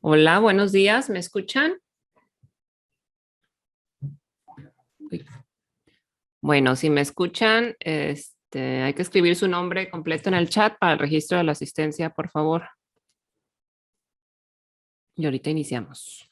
Hola, buenos días, ¿me escuchan? Uy. Bueno, si me escuchan, hay que escribir su nombre completo en el chat para el registro de la asistencia, por favor. Y ahorita iniciamos.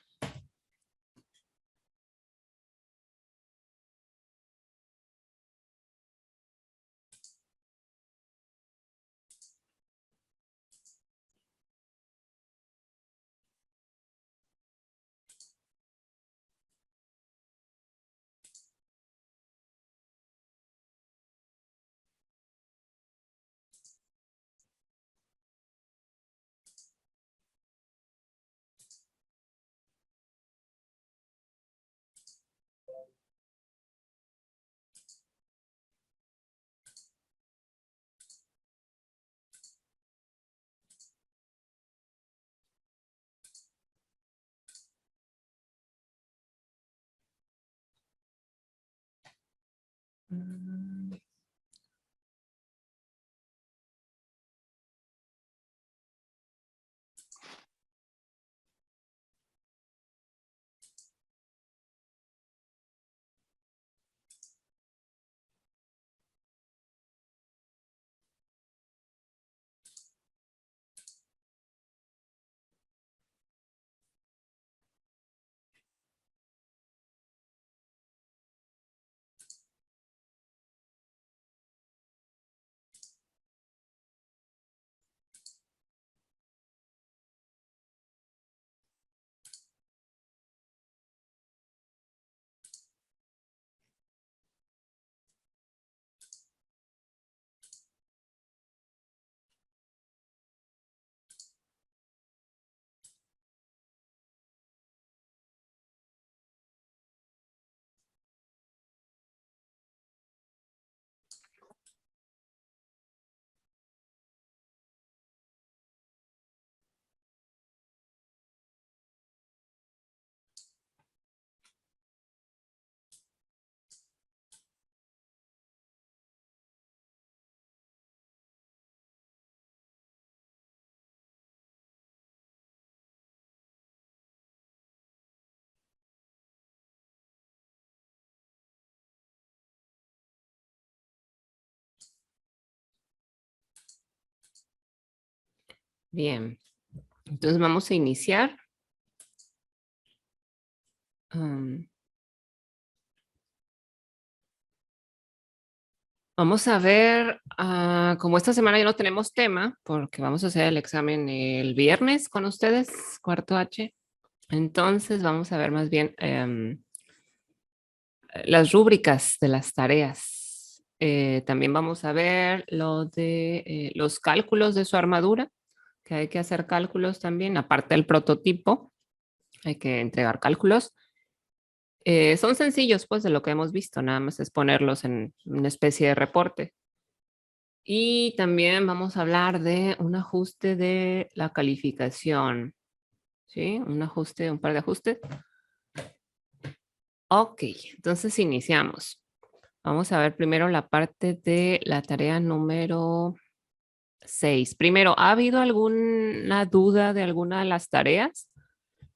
Bien, entonces vamos a iniciar. Am, Vamos a ver, como esta semana ya no tenemos tema, porque vamos a hacer el examen el viernes con ustedes, cuarto H. Entonces vamos a ver más bien las rúbricas de las tareas. También vamos a ver lo de los cálculos de su armadura, que hay que hacer cálculos también, aparte del prototipo, hay que entregar cálculos. Son sencillos, pues, de lo que hemos visto, nada más es ponerlos en una especie de reporte. Y también vamos a hablar de un ajuste de la calificación, ¿sí? Un ajuste, un par de ajustes. Ok, entonces iniciamos. Vamos a ver primero la parte de la tarea número 6. Primero, ¿ha habido alguna duda de alguna de las tareas?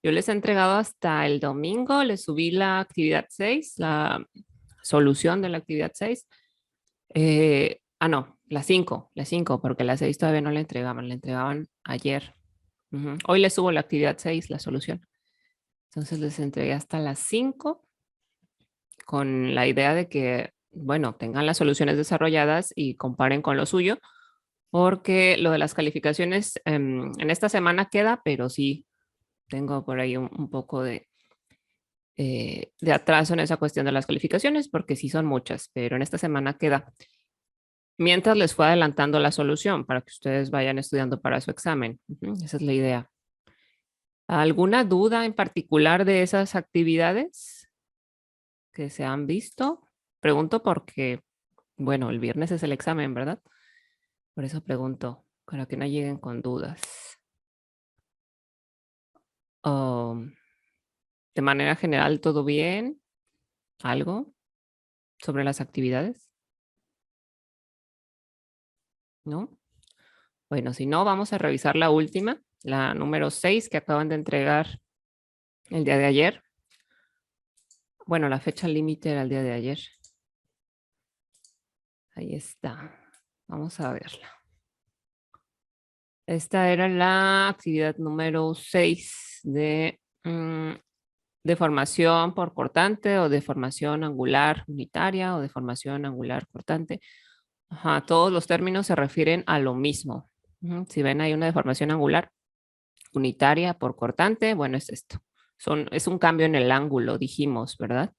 Yo les he entregado hasta el domingo, les subí la actividad 6, la solución de la actividad 6. No, la 5, porque la 6 todavía no la entregaban ayer. Hoy les subo la actividad 6, la solución. Entonces les entregué hasta las 5 con la idea de que, bueno, tengan las soluciones desarrolladas y comparen con lo suyo, porque lo de las calificaciones en esta semana queda, pero sí tengo por ahí un poco de atraso en esa cuestión de las calificaciones, porque sí son muchas, pero en esta semana queda. Mientras les fue adelantando la solución para que ustedes vayan estudiando para su examen. Esa es la idea. ¿Alguna duda en particular de esas actividades que se han visto? Pregunto porque, bueno, el viernes es el examen, ¿verdad? Por eso pregunto, para que no lleguen con dudas. Um, de manera general, ¿todo bien? ¿Algo sobre las actividades? ¿No? Bueno, si no, vamos a revisar la última. la número 6 que acaban de entregar el día de ayer. Bueno, la fecha límite era el día de ayer. Ahí está. Vamos a verla. Esta era la actividad número 6 de deformación por cortante o deformación angular unitaria o deformación angular cortante. Ajá, todos los términos se refieren a lo mismo. Si ven ahí una deformación angular unitaria por cortante, bueno, es esto. Es un cambio en el ángulo, dijimos, ¿verdad?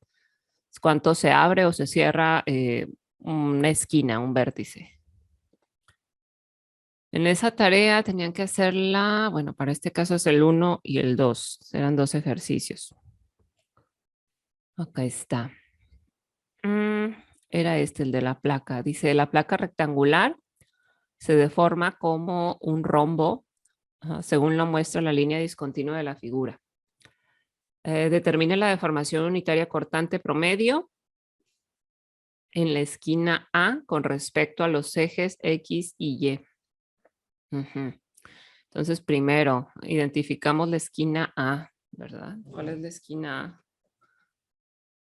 Es cuánto se abre o se cierra una esquina, un vértice. En esa tarea tenían que hacerla, bueno, para este caso es el 1 y el 2, serán 2 ejercicios. Acá está. Era este, el de la placa. Dice, la placa rectangular se deforma como un rombo, según lo muestra la línea discontinua de la figura. Determine la deformación unitaria cortante promedio en la esquina A con respecto a los ejes X y Y. Entonces, primero, identificamos la esquina A, ¿verdad? ¿Cuál es la esquina A?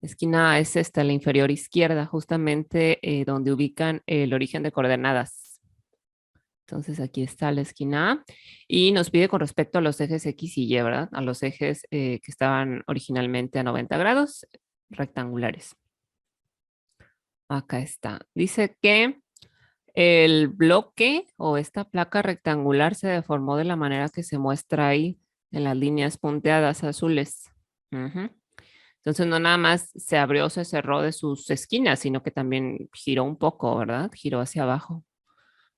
La esquina A es esta, la inferior izquierda, justamente donde ubican el origen de coordenadas. Entonces, aquí está la esquina A y nos pide con respecto a los ejes X y Y, ¿verdad? A los ejes que estaban originalmente a 90 grados rectangulares. Acá está. Dice que el bloque o esta placa rectangular se deformó de la manera que se muestra ahí en las líneas punteadas azules. Entonces no nada más se abrió o se cerró de sus esquinas, sino que también giró un poco, ¿verdad? Giró hacia abajo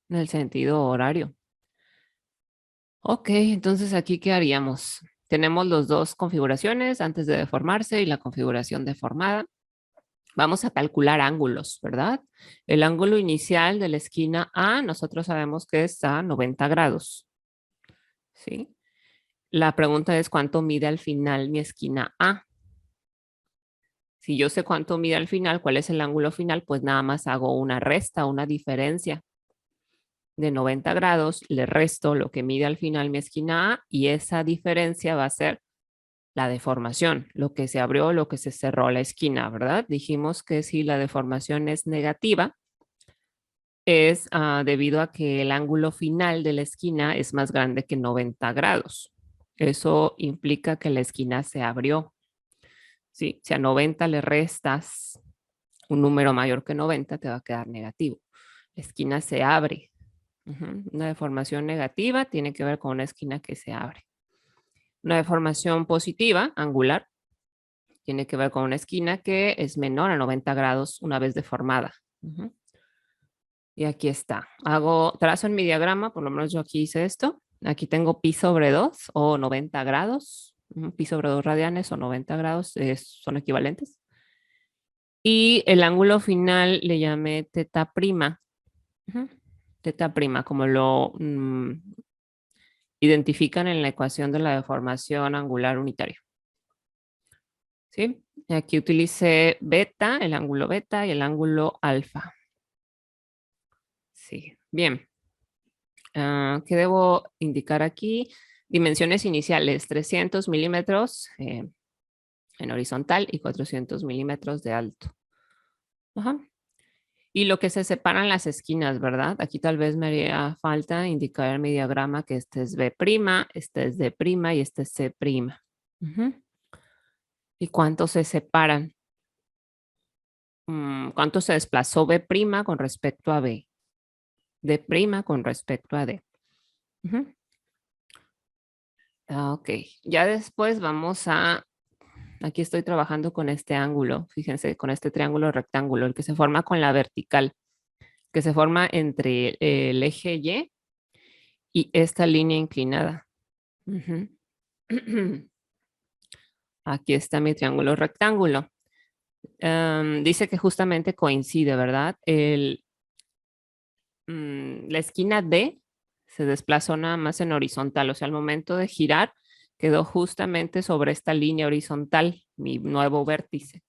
en el sentido horario. Ok, entonces aquí ¿qué haríamos? Tenemos las dos configuraciones antes de deformarse y la configuración deformada. Vamos a calcular ángulos, ¿verdad? El ángulo inicial de la esquina A, nosotros sabemos que es a 90 grados, ¿sí? La pregunta es cuánto mide al final mi esquina A. Si yo sé cuánto mide al final, cuál es el ángulo final, pues nada más hago una resta, una diferencia de 90 grados, le resto lo que mide al final mi esquina A y esa diferencia va a ser la deformación, lo que se abrió, lo que se cerró la esquina, ¿verdad? Dijimos que si la deformación es negativa, es debido a que el ángulo final de la esquina es más grande que 90 grados. Eso implica que la esquina se abrió. ¿Sí? Si a 90 le restas un número mayor que 90, te va a quedar negativo. La esquina se abre. Una deformación negativa tiene que ver con una esquina que se abre. Una deformación positiva, angular, tiene que ver con una esquina que es menor a 90 grados una vez deformada. Y aquí está. Trazo en mi diagrama, por lo menos yo aquí hice esto. Aquí tengo pi sobre 2 o 90 grados. Pi sobre 2 radianes o 90 grados son equivalentes. Y el ángulo final le llamé teta prima. Teta prima, como lo identifican en la ecuación de la deformación angular unitaria. ¿Sí? Y aquí utilicé beta, el ángulo beta y el ángulo alfa. Sí, bien. ¿Qué debo indicar aquí? Dimensiones iniciales, 300 milímetros en horizontal y 400 milímetros de alto. Y lo que se separan las esquinas, ¿verdad? Aquí tal vez me haría falta indicar en mi diagrama que este es B', este es D' y este es C'. ¿Y cuánto se separan? ¿Cuánto se desplazó B' con respecto a B? D' con respecto a D. Ok, ya después vamos aquí estoy trabajando con este ángulo, fíjense, con este triángulo rectángulo, el que se forma con la vertical, que se forma entre el eje y esta línea inclinada. Aquí está mi triángulo rectángulo. Dice que justamente coincide, ¿verdad? La esquina D se desplazó nada más en horizontal, o sea, al momento de girar quedó justamente sobre esta línea horizontal, mi nuevo vértice.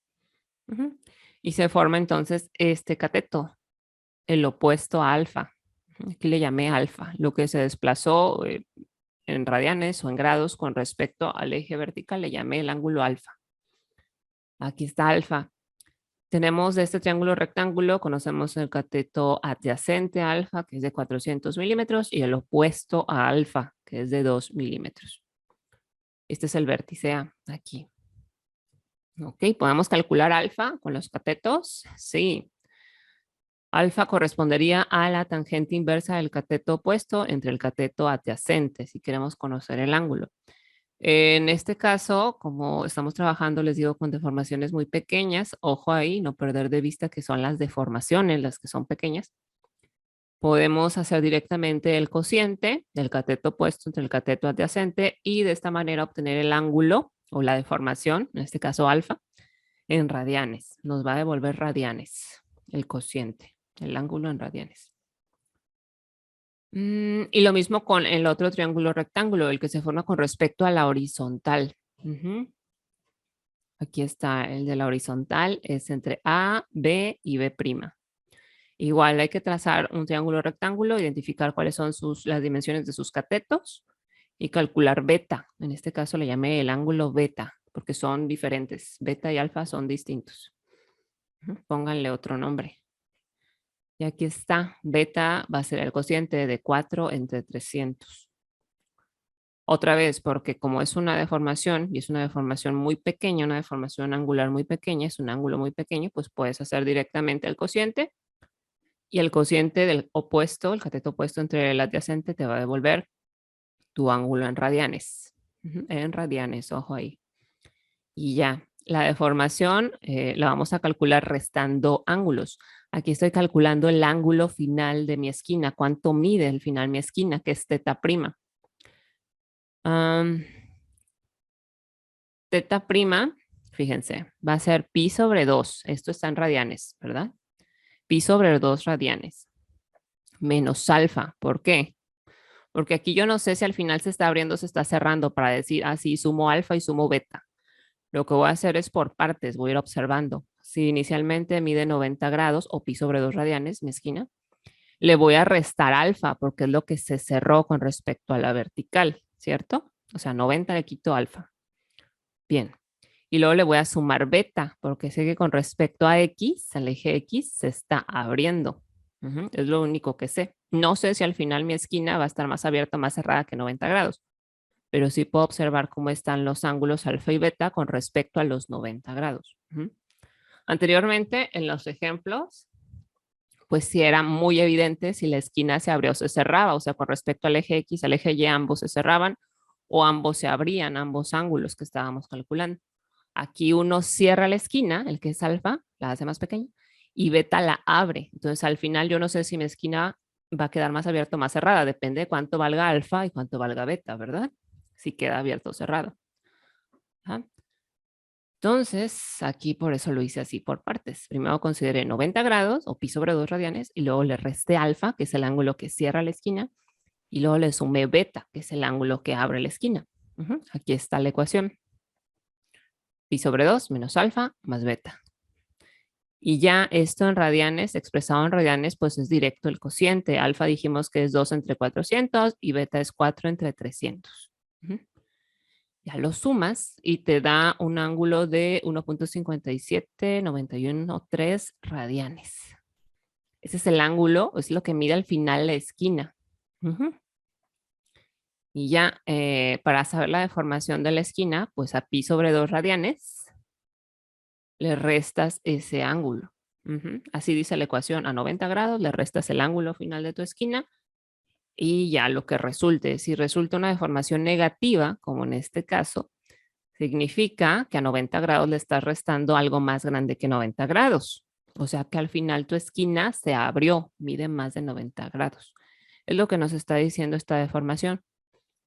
Y se forma entonces este cateto, el opuesto a alfa. Aquí le llamé alfa, lo que se desplazó en radianes o en grados con respecto al eje vertical, le llamé el ángulo alfa. Aquí está alfa. Tenemos de este triángulo rectángulo, conocemos el cateto adyacente a alfa, que es de 400 milímetros, y el opuesto a alfa, que es de 2 milímetros. Este es el vértice A, aquí. Ok, ¿podemos calcular alfa con los catetos? Sí. Alfa correspondería a la tangente inversa del cateto opuesto entre el cateto adyacente, si queremos conocer el ángulo. En este caso, como estamos trabajando, les digo, con deformaciones muy pequeñas, ojo ahí, no perder de vista que son las deformaciones las que son pequeñas. Podemos hacer directamente el cociente del cateto opuesto entre el cateto adyacente y de esta manera obtener el ángulo o la deformación, en este caso alfa, en radianes. Nos va a devolver radianes, el cociente, el ángulo en radianes. Y lo mismo con el otro triángulo rectángulo, el que se forma con respecto a la horizontal. Aquí está el de la horizontal, es entre A, B y B'. Igual hay que trazar un triángulo rectángulo, identificar cuáles son las dimensiones de sus catetos y calcular beta. En este caso le llamé el ángulo beta, porque son diferentes. Beta y alfa son distintos. Pónganle otro nombre. Y aquí está, beta va a ser el cociente de 4 entre 300. Otra vez, porque como es una deformación y es una deformación muy pequeña, una deformación angular muy pequeña, es un ángulo muy pequeño, pues puedes hacer directamente el cociente y el cociente del opuesto, el cateto opuesto entre el adyacente te va a devolver tu ángulo en radianes. En radianes, ojo ahí. Y ya, la deformación la vamos a calcular restando ángulos. Aquí estoy calculando el ángulo final de mi esquina, cuánto mide el final mi esquina, que es teta prima. Teta prima, fíjense, va a ser pi sobre 2. Esto está en radianes, ¿verdad? Pi sobre 2 radianes. Menos alfa. ¿Por qué? Porque aquí yo no sé si al final se está abriendo o se está cerrando para decir, así sumo alfa y sumo beta. Lo que voy a hacer es por partes, voy a ir observando. Si inicialmente mide 90 grados o pi sobre 2 radianes, mi esquina, le voy a restar alfa porque es lo que se cerró con respecto a la vertical, ¿cierto? O sea, 90 le quito alfa. Bien. Y luego le voy a sumar beta porque sé que con respecto a X, al eje X, se está abriendo. Es lo único que sé. No sé si al final mi esquina va a estar más abierta o más cerrada que 90 grados, pero sí puedo observar cómo están los ángulos alfa y beta con respecto a los 90 grados. Anteriormente, en los ejemplos, pues sí era muy evidente si la esquina se abría o se cerraba, o sea, con respecto al eje X, al eje Y, ambos se cerraban o ambos se abrían, ambos ángulos que estábamos calculando. Aquí uno cierra la esquina, el que es alfa, la hace más pequeña, y beta la abre. Entonces, al final yo no sé si mi esquina va a quedar más abierta o más cerrada, depende de cuánto valga alfa y cuánto valga beta, ¿verdad? Si queda abierto o cerrado. ¿Ah? Entonces, aquí por eso lo hice así por partes. Primero consideré 90 grados o pi sobre 2 radianes y luego le resté alfa, que es el ángulo que cierra la esquina, y luego le sumé beta, que es el ángulo que abre la esquina. Aquí está la ecuación. Pi sobre 2 menos alfa más beta. Y ya esto en radianes, expresado en radianes, pues es directo el cociente. Alfa dijimos que es 2 entre 400 y beta es 4 entre 300. Ya lo sumas y te da un ángulo de 1.57913 radianes. Ese es el ángulo, es lo que mide al final la esquina. Y ya, para saber la deformación de la esquina, pues a pi sobre 2 radianes le restas ese ángulo. Así dice la ecuación, a 90 grados le restas el ángulo final de tu esquina y ya lo que resulte. Si resulta una deformación negativa, como en este caso, significa que a 90 grados le estás restando algo más grande que 90 grados. O sea que al final tu esquina se abrió, mide más de 90 grados. Es lo que nos está diciendo esta deformación.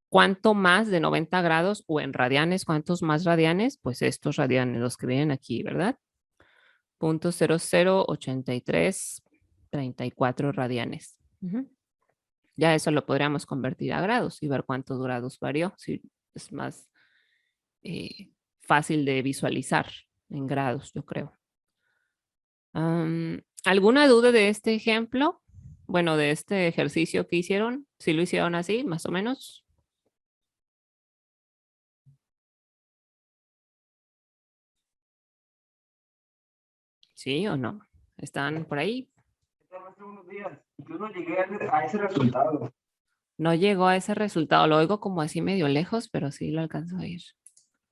¿Cuánto más de 90 grados o en radianes? ¿Cuántos más radianes? Pues estos radianes, los que vienen aquí, ¿verdad? 0.008334 radianes. Ya eso lo podríamos convertir a grados y ver cuántos grados varió. Si es más fácil de visualizar en grados, yo creo. ¿Alguna duda de este ejemplo? Bueno, de este ejercicio que hicieron. ¿Si lo hicieron así, más o menos? ¿Sí o no? ¿Están por ahí? Hace unos días, incluso llegué a ese resultado, No llegó a ese resultado. Lo oigo como así medio lejos, pero sí lo alcanzo a oír.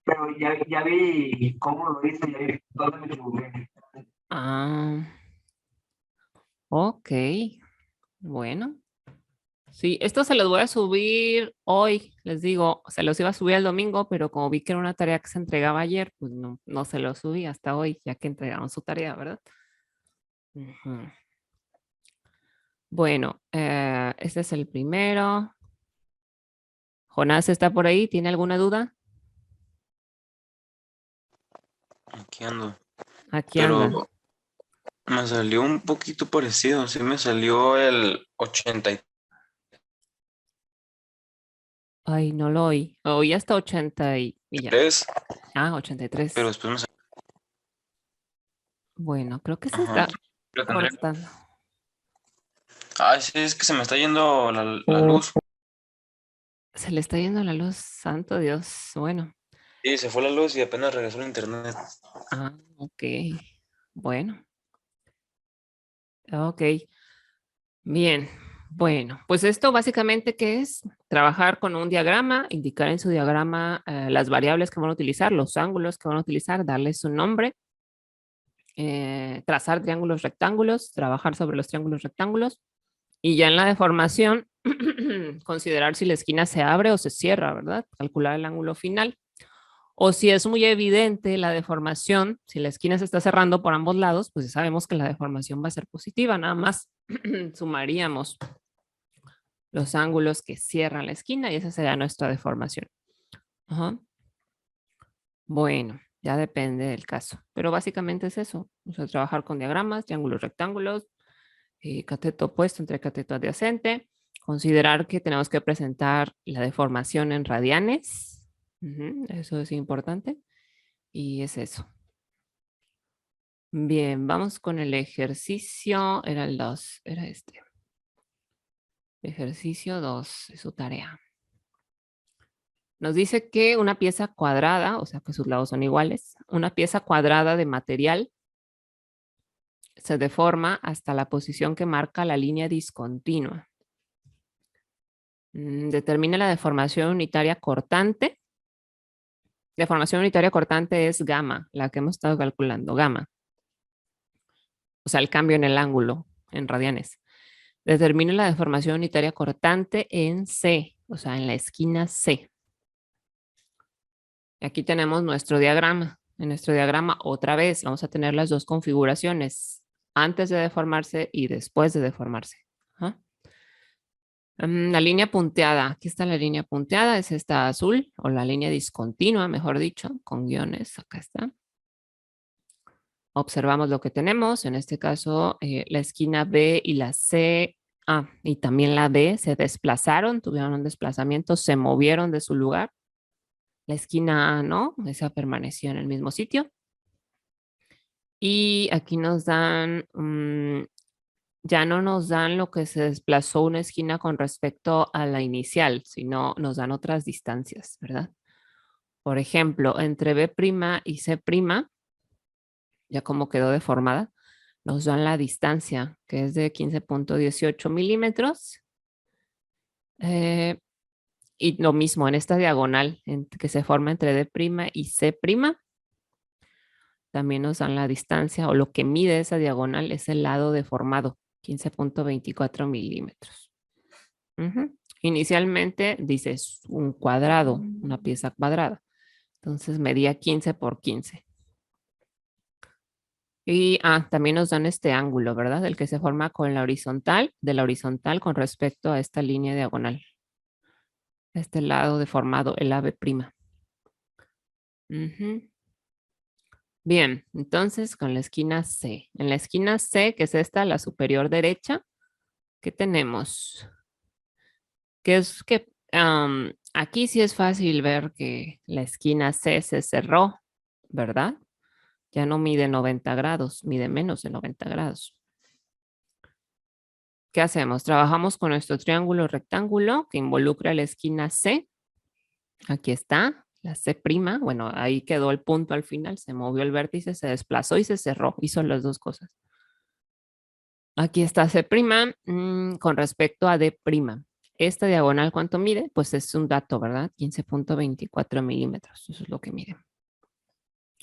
pero ya vi cómo lo hice, ya vi dónde me equivoqué. Ah, ok. Bueno. Sí, esto se los voy a subir hoy, les digo, se los iba a subir el domingo, pero como vi que era una tarea que se entregaba ayer, pues no se los subí hasta hoy, ya que entregaron su tarea, ¿verdad? Ujú. Bueno, este es el primero. Jonás está por ahí, ¿tiene alguna duda? Aquí ando. Aquí anda. Pero me salió un poquito parecido. Sí me salió el 83, Ay, no lo oí. Oí hasta 80 y ya. Ah, 83. pero después me salió. Bueno, creo que se Ajá. está Lo tendré. cortando. Ay, sí, es que se me está yendo la luz. Se le está yendo la luz, santo Dios. Bueno, Sí, se fue la luz y apenas regresó el internet. ok. Bueno, ok. Bien. Bueno, pues esto básicamente ¿qué es? Trabajar con un diagrama, indicar en su diagrama las variables que van a utilizar, los ángulos que van a utilizar, darles su nombre, trazar triángulos rectángulos, trabajar sobre los triángulos rectángulos y ya en la deformación considerar si la esquina se abre o se cierra, ¿verdad? Calcular el ángulo final. O si es muy evidente la deformación, si la esquina se está cerrando por ambos lados, pues ya sabemos que la deformación va a ser positiva, nada más sumaríamos los ángulos que cierran la esquina y esa sería nuestra deformación. Ajá. Bueno, ya depende del caso, pero básicamente es eso, o sea, trabajar con diagramas, triángulos, rectángulos, cateto opuesto entre cateto adyacente, considerar que tenemos que presentar la deformación en radianes, eso es importante, y es eso. Bien, vamos con el ejercicio, era el 2, era este. Ejercicio 2 es su tarea. Nos dice que una pieza cuadrada, o sea que sus lados son iguales, una pieza cuadrada de material se deforma hasta la posición que marca la línea discontinua. Determina la deformación unitaria cortante. Deformación unitaria cortante es gamma, la que hemos estado calculando, gamma. O sea, el cambio en el ángulo, en radianes. Determina la deformación unitaria cortante en C, o sea, en la esquina C. Aquí tenemos nuestro diagrama. En nuestro diagrama, otra vez, vamos a tener las dos configuraciones, antes de deformarse y después de deformarse. ¿Ah? La línea punteada, aquí está la línea punteada, es esta azul, o la línea discontinua, mejor dicho, con guiones, acá está. Observamos lo que tenemos, en este caso la esquina B y la C, y también la B se desplazaron, tuvieron un desplazamiento, se movieron de su lugar. La esquina A no, esa permaneció en el mismo sitio. Y aquí nos dan, ya no nos dan lo que se desplazó una esquina con respecto a la inicial, sino nos dan otras distancias, ¿verdad? Por ejemplo, entre B' y C', ya como quedó deformada, nos dan la distancia, que es de 15.18 milímetros. Y lo mismo en esta diagonal que se forma entre D' y C', también nos dan la distancia o lo que mide esa diagonal es el lado deformado, 15.24 milímetros. Inicialmente dices un cuadrado, una pieza cuadrada. Entonces medía 15 por 15. Y también nos dan este ángulo, ¿verdad? El que se forma con la horizontal, de la horizontal con respecto a esta línea diagonal. Este lado deformado, el ave prima. Bien, entonces con la esquina C. En la esquina C, que es esta, la superior derecha, ¿qué tenemos? Que es que aquí sí es fácil ver que la esquina C se cerró, ¿verdad? Ya no mide 90 grados, mide menos de 90 grados. ¿Qué hacemos? Trabajamos con nuestro triángulo rectángulo que involucra la esquina C. Aquí está, La C', bueno, ahí quedó el punto al final, se movió el vértice, se desplazó y se cerró, hizo las dos cosas. Aquí está C', con respecto a D'. Esta diagonal, ¿cuánto mide? Pues es un dato, ¿verdad? 15.24 milímetros, eso es lo que mide.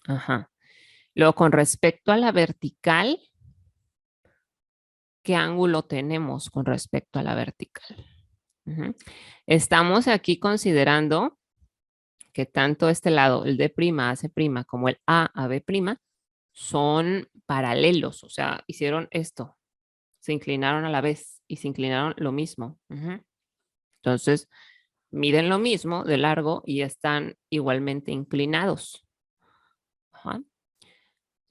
Ajá. Luego, con respecto a la vertical, ¿qué ángulo tenemos con respecto a la vertical? Estamos aquí considerando que tanto este lado, el D' a C', como el a B', son paralelos, o sea, hicieron esto, se inclinaron a la vez y se inclinaron lo mismo. Entonces, miden lo mismo de largo y están igualmente inclinados. Ajá.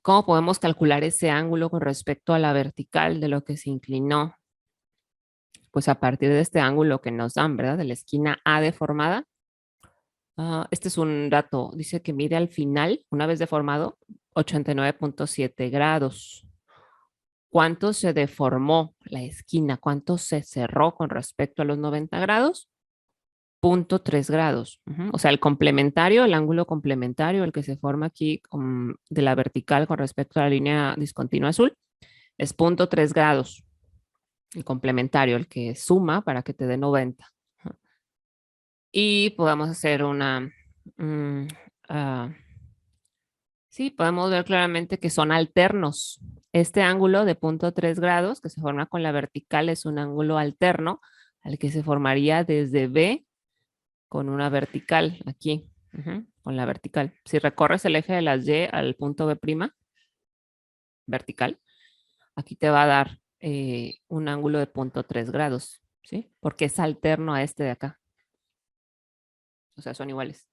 ¿Cómo podemos calcular ese ángulo con respecto a la vertical de lo que se inclinó? Pues a partir de este ángulo que nos dan, ¿verdad? De la esquina A deformada. Este es un dato, dice que mide al final, una vez deformado, 89.7 grados. ¿Cuánto se deformó la esquina? ¿Cuánto se cerró con respecto a los 90 grados? 0.3 grados. O sea, el complementario, el ángulo complementario, el que se forma aquí de la vertical con respecto a la línea discontinua azul, es 0.3 grados. El complementario, el que suma para que te dé 90. Y podemos hacer una... sí, podemos ver claramente que son alternos. Este ángulo de 0.3 grados que se forma con la vertical es un ángulo alterno al que se formaría desde B con una vertical aquí, con la vertical. Si recorres el eje de las Y al punto B', vertical, aquí te va a dar un ángulo de 0.3 grados, ¿sí? Porque es alterno a este de acá. O sea, son iguales.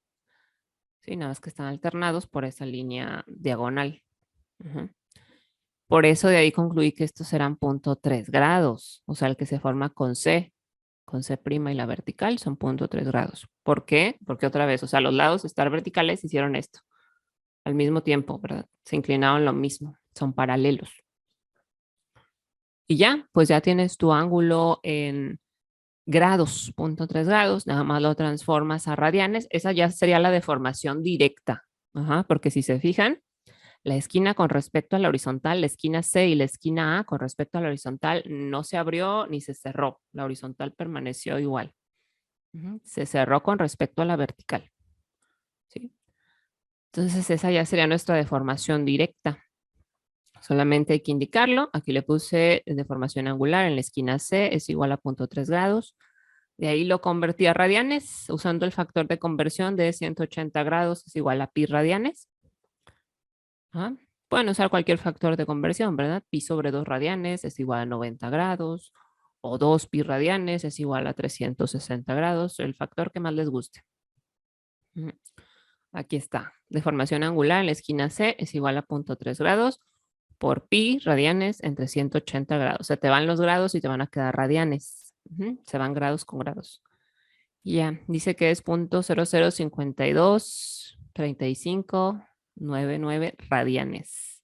Sí, nada más que están alternados por esa línea diagonal. Por eso de ahí concluí que estos serán 0.3 grados, o sea, el que se forma con C y la vertical son 0.3 grados. ¿Por qué? Porque otra vez, o sea, los lados de estar verticales hicieron esto al mismo tiempo, ¿verdad? Se inclinaron lo mismo, son paralelos. Y ya, pues ya tienes tu ángulo en grados, 0.3 grados, nada más lo transformas a radianes. Esa ya sería la deformación directa, porque si se fijan, la esquina con respecto a la horizontal, la esquina C y la esquina A con respecto a la horizontal no se abrió ni se cerró. La horizontal permaneció igual. Se cerró con respecto a la vertical. ¿Sí? Entonces esa ya sería nuestra deformación directa. Solamente hay que indicarlo. Aquí le puse deformación angular en la esquina C es igual a 0.3 grados. De ahí lo convertí a radianes usando el factor de conversión de 180 grados es igual a pi radianes. Pueden usar cualquier factor de conversión, ¿verdad? Pi sobre 2 radianes es igual a 90 grados o 2 pi radianes es igual a 360 grados, el factor que más les guste. Aquí está, deformación angular en la esquina C es igual a 0.3 grados por pi radianes entre 180 grados. Se te van los grados y te van a quedar radianes. Se van grados con grados. Ya, dice que es 0.00523599 radianes.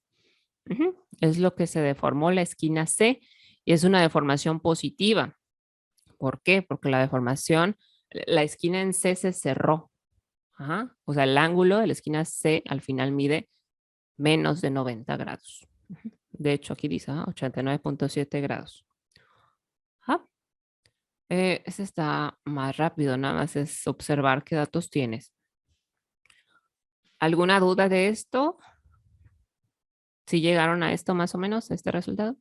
Es lo que se deformó la esquina C y es una deformación positiva. ¿Por qué? Porque la deformación, la esquina en C se cerró. O sea, el ángulo de la esquina C al final mide menos de 90 grados. De hecho, aquí dice 89.7 grados. Ese está más rápido, nada más es observar qué datos tienes. ¿Alguna duda de esto? ¿Si llegaron a esto más o menos, a este resultado?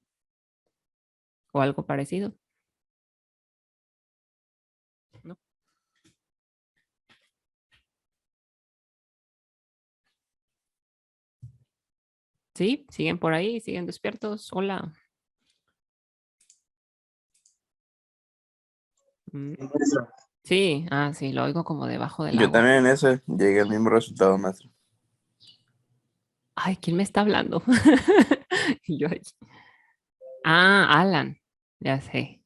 ¿O algo parecido? ¿No? ¿Sí? ¿Siguen por ahí? ¿Siguen despiertos? Hola. Sí, sí, lo oigo como debajo del Yo agua. también en ese llegué al mismo resultado, maestro. Ay, ¿quién me está hablando? Y yo ahí. Alan, ya sé.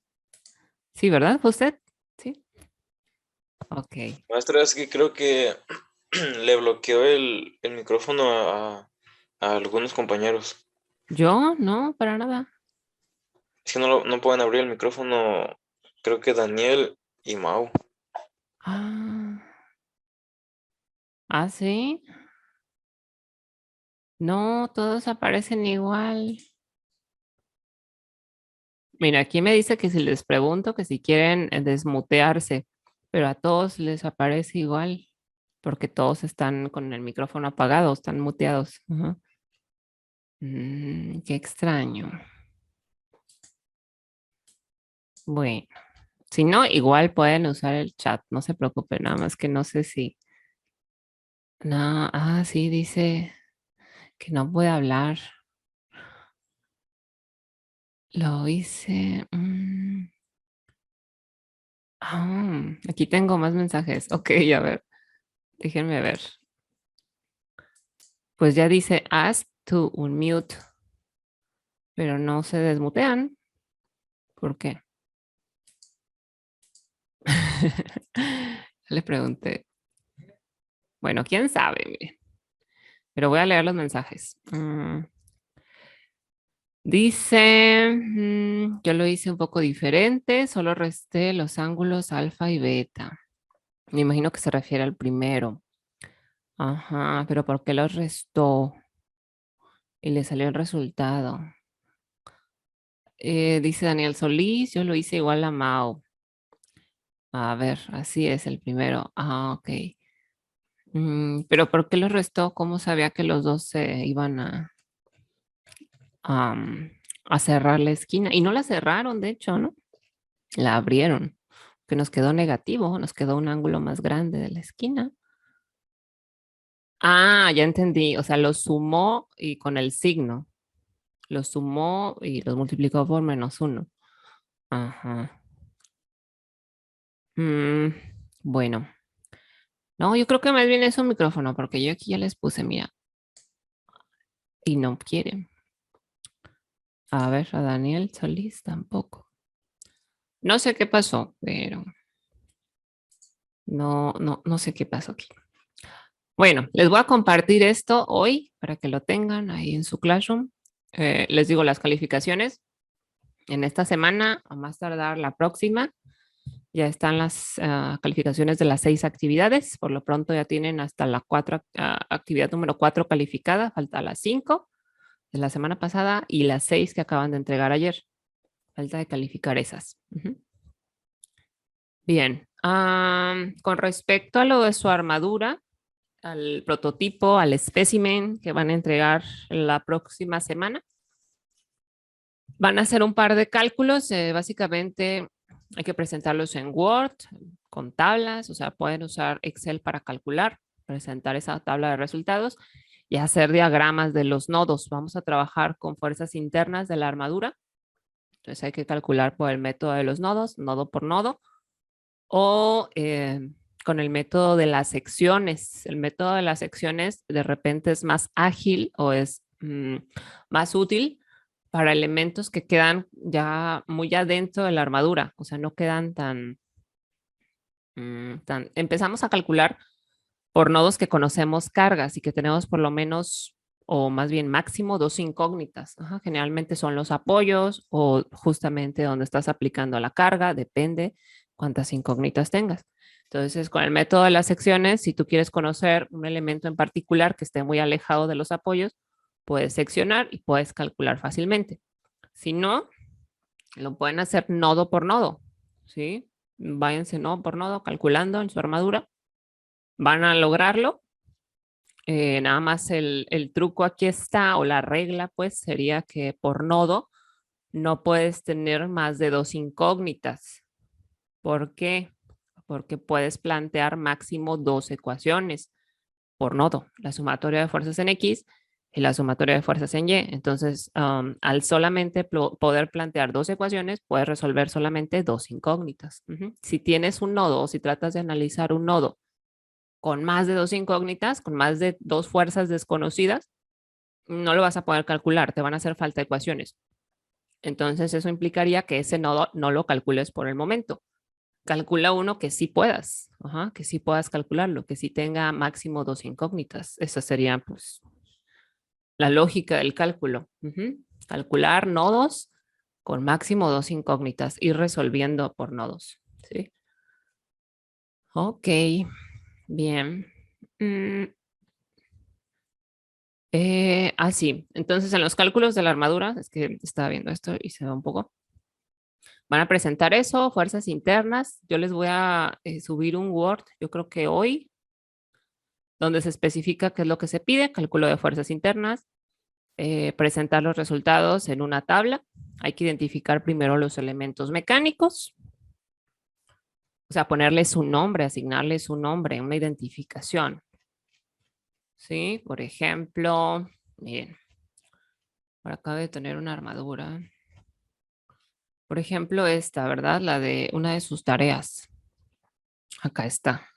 Sí, ¿verdad? ¿Fue usted? Sí. Ok. Maestra, es que creo que le bloqueó el micrófono a algunos compañeros. Yo, no, para nada. Es que no pueden abrir el micrófono, creo que Daniel y Mau. Ah. ¿Ah, sí? No, todos aparecen igual. Mira, aquí me dice que si les pregunto que si quieren desmutearse, pero a todos les aparece igual, porque todos están con el micrófono apagado, están muteados. Ajá. Qué extraño. Bueno, si no, igual pueden usar el chat, no se preocupen, nada más que no sé si. No, sí, dice que no puede hablar. Lo hice. Aquí tengo más mensajes. Ok, a ver, déjenme ver. Pues ya dice ask to unmute, pero no se desmutean. ¿Por qué? Le pregunté. Bueno, quién sabe, mire. Pero voy a leer los mensajes. Dice, yo lo hice un poco diferente, solo resté los ángulos alfa y beta. Me imagino que se refiere al primero. Ajá, pero ¿por qué los restó? Y le salió el resultado. Dice Daniel Solís, yo lo hice igual a Mao. A ver, así es el primero. Ok. Pero ¿por qué los restó? ¿Cómo sabía que los dos se iban a cerrar la esquina? Y no la cerraron, de hecho, ¿no? La abrieron, que nos quedó negativo, nos quedó un ángulo más grande de la esquina. Ya entendí. O sea, los sumó y con el signo. Los sumó y los multiplicó por -1. Ajá. Bueno. No, yo creo que más bien es un micrófono, porque yo aquí ya les puse, mira, y no quiere. A ver, a Daniel Solís tampoco. No sé qué pasó, pero no sé qué pasó aquí. Bueno, les voy a compartir esto hoy para que lo tengan ahí en su Classroom. Les digo las calificaciones. En esta semana, a más tardar la próxima, ya están las calificaciones de las 6 actividades. Por lo pronto ya tienen hasta la actividad número 4 calificada. Falta las 5 de la semana pasada y las 6 que acaban de entregar ayer. Falta de calificar esas. Bien. Con respecto a lo de su armadura, al prototipo, al espécimen que van a entregar la próxima semana, van a hacer un par de cálculos. Básicamente hay que presentarlos en Word, con tablas, o sea, pueden usar Excel para calcular, presentar esa tabla de resultados y hacer diagramas de los nodos. Vamos a trabajar con fuerzas internas de la armadura. Entonces hay que calcular por el método de los nodos, nodo por nodo, o con el método de las secciones. El método de las secciones de repente es más ágil o es más útil para elementos que quedan ya muy adentro de la armadura, o sea, no quedan empezamos a calcular por nodos que conocemos cargas y que tenemos por lo menos, o más bien máximo, 2 incógnitas. Generalmente son los apoyos o justamente donde estás aplicando la carga, depende cuántas incógnitas tengas. Entonces, con el método de las secciones, si tú quieres conocer un elemento en particular que esté muy alejado de los apoyos, puedes seccionar y puedes calcular fácilmente. Si no, lo pueden hacer nodo por nodo, ¿sí? Váyanse nodo por nodo calculando en su armadura. Van a lograrlo. Nada más el truco aquí está, o la regla, pues, sería que por nodo no puedes tener más de 2 incógnitas. ¿Por qué? Porque puedes plantear máximo 2 ecuaciones por nodo, la sumatoria de fuerzas en X y la sumatoria de fuerzas en Y. Entonces, al solamente poder plantear 2 ecuaciones, puedes resolver solamente 2 incógnitas. Si tienes un nodo o si tratas de analizar un nodo con más de 2 incógnitas, con más de 2 fuerzas desconocidas, no lo vas a poder calcular, te van a hacer falta ecuaciones. Entonces, eso implicaría que ese nodo no lo calcules por el momento. Calcula uno que sí puedas, que sí puedas calcularlo, que sí tenga máximo 2 incógnitas. Esa sería, pues, la lógica del cálculo. Calcular nodos con máximo 2 incógnitas, ir resolviendo por nodos. ¿Sí? Ok, bien. Sí. Entonces, en los cálculos de la armadura, es que estaba viendo esto y se ve un poco. Van a presentar eso, fuerzas internas. Yo les voy a subir un Word, yo creo que hoy, donde se especifica qué es lo que se pide, cálculo de fuerzas internas, presentar los resultados en una tabla. Hay que identificar primero los elementos mecánicos, o sea, ponerle su nombre, asignarle su nombre, una identificación. ¿Sí? Por ejemplo, miren, por acá debe tener una armadura. Por ejemplo, esta, ¿verdad? La de una de sus tareas. Acá está.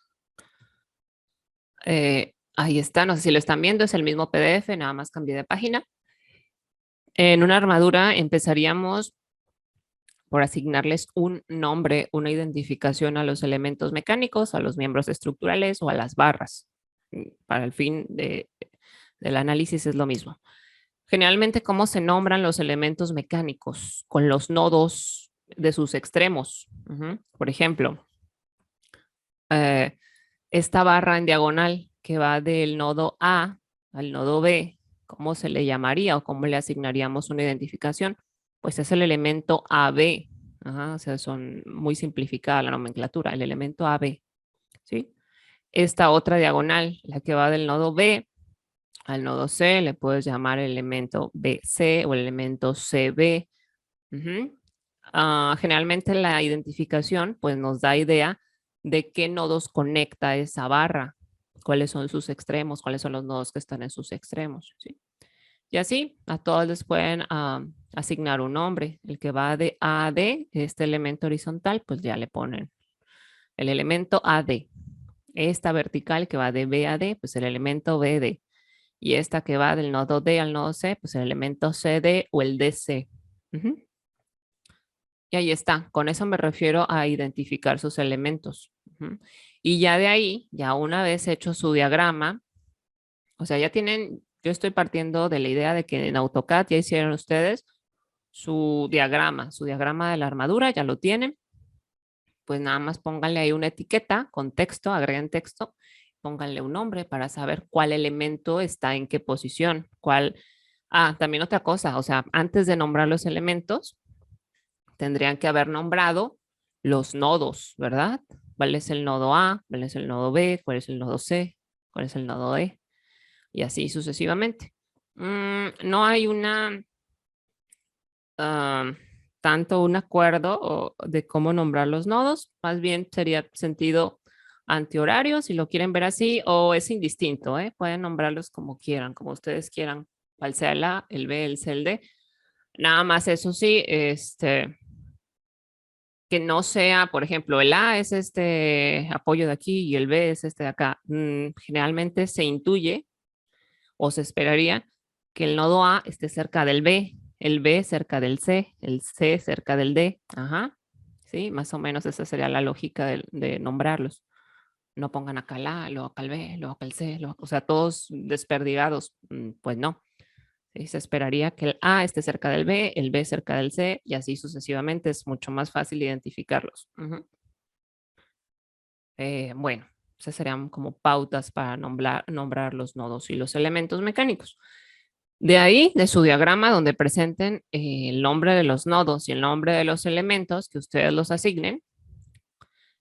Ahí está, no sé si lo están viendo, es el mismo PDF, nada más cambié de página. En una armadura empezaríamos por asignarles un nombre, una identificación a los elementos mecánicos, a los miembros estructurales o a las barras. Para el fin del análisis es lo mismo. Generalmente, ¿cómo se nombran los elementos mecánicos? Con los nodos de sus extremos. Por ejemplo, esta barra en diagonal que va del nodo A al nodo B, ¿cómo se le llamaría o cómo le asignaríamos una identificación? Pues es el elemento AB. O sea, son muy simplificada la nomenclatura, el elemento AB. ¿Sí? Esta otra diagonal, la que va del nodo B al nodo C, le puedes llamar el elemento BC o el elemento CB. Generalmente la identificación pues nos da idea de qué nodos conecta esa barra, cuáles son sus extremos, cuáles son los nodos que están en sus extremos. ¿Sí? Y así a todos les pueden asignar un nombre. El que va de A a D, este elemento horizontal, pues ya le ponen el elemento AD. Esta vertical que va de B a D, pues el elemento BD. Y esta que va del nodo D al nodo C, pues el elemento CD o el DC. Y ahí está. Con eso me refiero a identificar sus elementos. Y ya de ahí, ya una vez hecho su diagrama, o sea, ya tienen, yo estoy partiendo de la idea de que en AutoCAD ya hicieron ustedes su diagrama de la armadura, ya lo tienen. Pues nada más pónganle ahí una etiqueta con texto, agreguen texto, pónganle un nombre para saber cuál elemento está en qué posición, cuál. También otra cosa, o sea, antes de nombrar los elementos, tendrían que haber nombrado los nodos, ¿verdad? ¿Cuál es el nodo A? ¿Cuál es el nodo B? ¿Cuál es el nodo C? ¿Cuál es el nodo E? Y así sucesivamente. No hay tanto un acuerdo de cómo nombrar los nodos, más bien sería sentido antihorario, si lo quieren ver así, o es indistinto, pueden nombrarlos como quieran, como ustedes quieran, cual sea el A, el B, el C, el D. Nada más eso sí, que no sea, por ejemplo, el A es este apoyo de aquí y el B es este de acá. Generalmente se intuye o se esperaría que el nodo A esté cerca del B, el B cerca del C, el C cerca del D. Sí, más o menos esa sería la lógica de nombrarlos. No pongan acá el A, luego acá el B, luego acá el C, o sea, todos desperdigados. Pues no. Sí, se esperaría que el A esté cerca del B, el B cerca del C y así sucesivamente. Es mucho más fácil identificarlos. Bueno, esas serían como pautas para nombrar los nodos y los elementos mecánicos. De ahí, de su diagrama, donde presenten el nombre de los nodos y el nombre de los elementos que ustedes los asignen,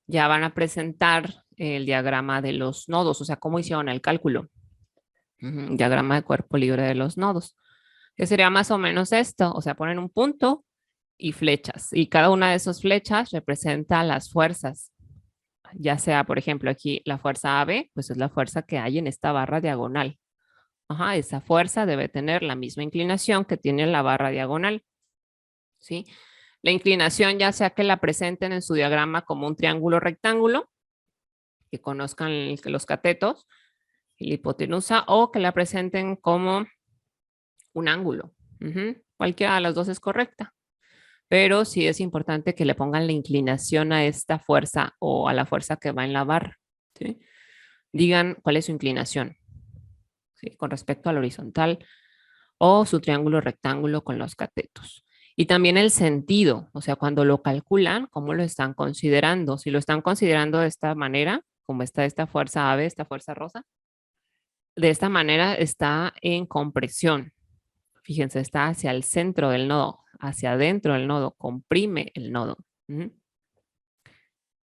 ya van a presentar el diagrama de los nodos, o sea, cómo hicieron el cálculo. Diagrama de cuerpo libre de los nodos. Que sería más o menos esto, o sea, ponen un punto y flechas, y cada una de esas flechas representa las fuerzas. Ya sea, por ejemplo, aquí la fuerza AB, pues es la fuerza que hay en esta barra diagonal. Esa fuerza debe tener la misma inclinación que tiene la barra diagonal. ¿Sí? La inclinación ya sea que la presenten en su diagrama como un triángulo rectángulo, que conozcan los catetos y la hipotenusa, o que la presenten como un ángulo. Cualquiera de las dos es correcta. Pero sí es importante que le pongan la inclinación a esta fuerza o a la fuerza que va en la barra. ¿Sí? Digan cuál es su inclinación, ¿sí? Con respecto al horizontal o su triángulo rectángulo con los catetos. Y también el sentido, o sea, cuando lo calculan, ¿cómo lo están considerando? Si lo están considerando de esta manera, como está esta fuerza AB, esta fuerza rosa, de esta manera está en compresión. Fíjense, está hacia el centro del nodo, hacia adentro del nodo, comprime el nodo.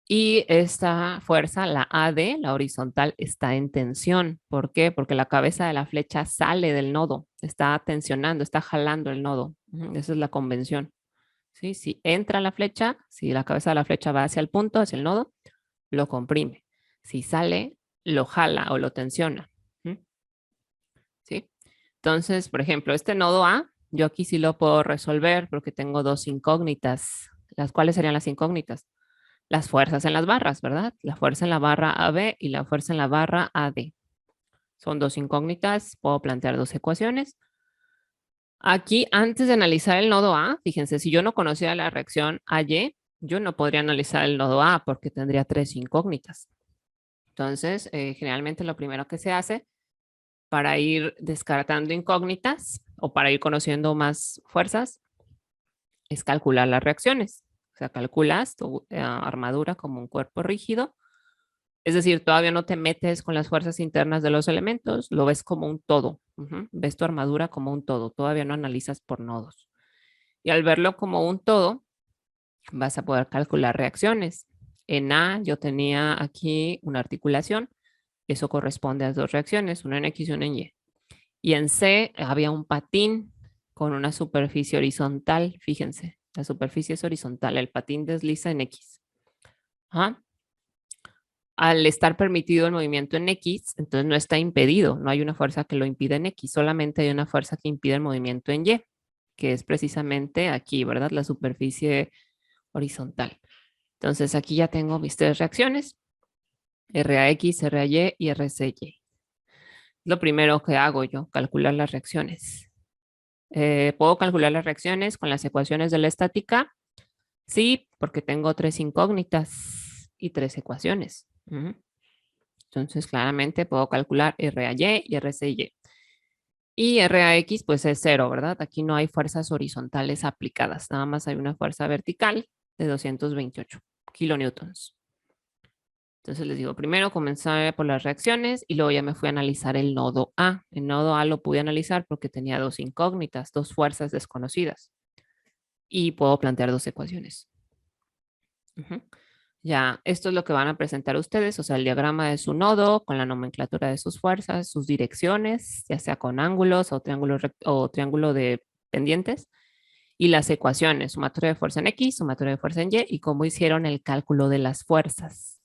Y esta fuerza, la AD, la horizontal, está en tensión. ¿Por qué? Porque la cabeza de la flecha sale del nodo, está tensionando, está jalando el nodo. Esa es la convención. ¿Sí? Si entra la flecha, si la cabeza de la flecha va hacia el punto, hacia el nodo, lo comprime. Si sale, lo jala o lo tensiona. ¿Sí? Entonces, por ejemplo, este nodo A, yo aquí sí lo puedo resolver porque tengo dos incógnitas. ¿Las cuales serían las incógnitas? Las fuerzas en las barras, ¿verdad? La fuerza en la barra AB y la fuerza en la barra AD. Son dos incógnitas, puedo plantear dos ecuaciones. Aquí, antes de analizar el nodo A, fíjense, si yo no conocía la reacción AY, yo no podría analizar el nodo A porque tendría tres incógnitas. Entonces, generalmente lo primero que se hace para ir descartando incógnitas o para ir conociendo más fuerzas es calcular las reacciones. O sea, calculas tu armadura como un cuerpo rígido. Es decir, todavía no te metes con las fuerzas internas de los elementos, lo ves como un todo. Ves tu armadura como un todo, todavía no analizas por nodos. Y al verlo como un todo, vas a poder calcular reacciones. En A yo tenía aquí una articulación, eso corresponde a dos reacciones, una en X y una en Y. Y en C había un patín con una superficie horizontal, fíjense, la superficie es horizontal, el patín desliza en X. Ajá. Al estar permitido el movimiento en X, entonces no está impedido, no hay una fuerza que lo impida en X, solamente hay una fuerza que impide el movimiento en Y, que es precisamente aquí, ¿verdad? La superficie horizontal. Entonces aquí ya tengo mis tres reacciones, RAX, RAY y RCY. Lo primero que hago yo, calcular las reacciones. ¿Puedo calcular las reacciones con las ecuaciones de la estática? Sí, porque tengo tres incógnitas y tres ecuaciones. Entonces, claramente puedo calcular RAY y RCY. Y RAX, pues es cero, ¿verdad? Aquí no hay fuerzas horizontales aplicadas, nada más hay una fuerza vertical de 228 kilonewtons. Entonces les digo, primero comencé por las reacciones y luego ya me fui a analizar el nodo A. El nodo A lo pude analizar porque tenía dos incógnitas, dos fuerzas desconocidas. Y puedo plantear dos ecuaciones. Ya, esto es lo que van a presentar ustedes, o sea, el diagrama de su nodo con la nomenclatura de sus fuerzas, sus direcciones, ya sea con ángulos o triángulo de pendientes, y las ecuaciones, sumatoria de fuerza en X, sumatoria de fuerza en Y, y cómo hicieron el cálculo de las fuerzas.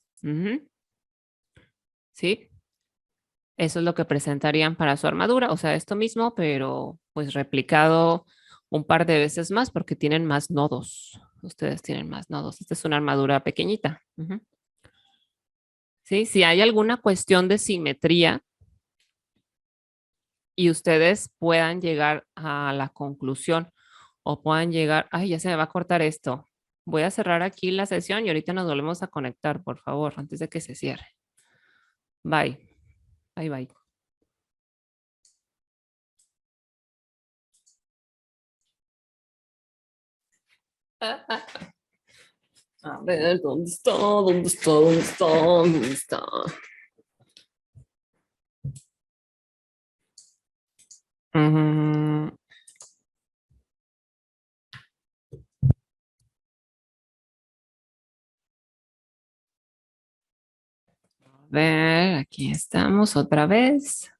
¿Sí? Eso es lo que presentarían para su armadura, o sea, esto mismo, pero pues replicado un par de veces más porque tienen más nodos. Ustedes tienen más nodos. Esta es una armadura pequeñita. ¿Sí? Si hay alguna cuestión de simetría y ustedes puedan llegar a la conclusión o puedan llegar, ay, ya se me va a cortar esto. Voy a cerrar aquí la sesión y ahorita nos volvemos a conectar, por favor, antes de que se cierre. Bye. Bye, bye. A ver, ¿dónde está? ¿Dónde está? ¿Dónde está? ¿Dónde está? A ver, aquí estamos otra vez.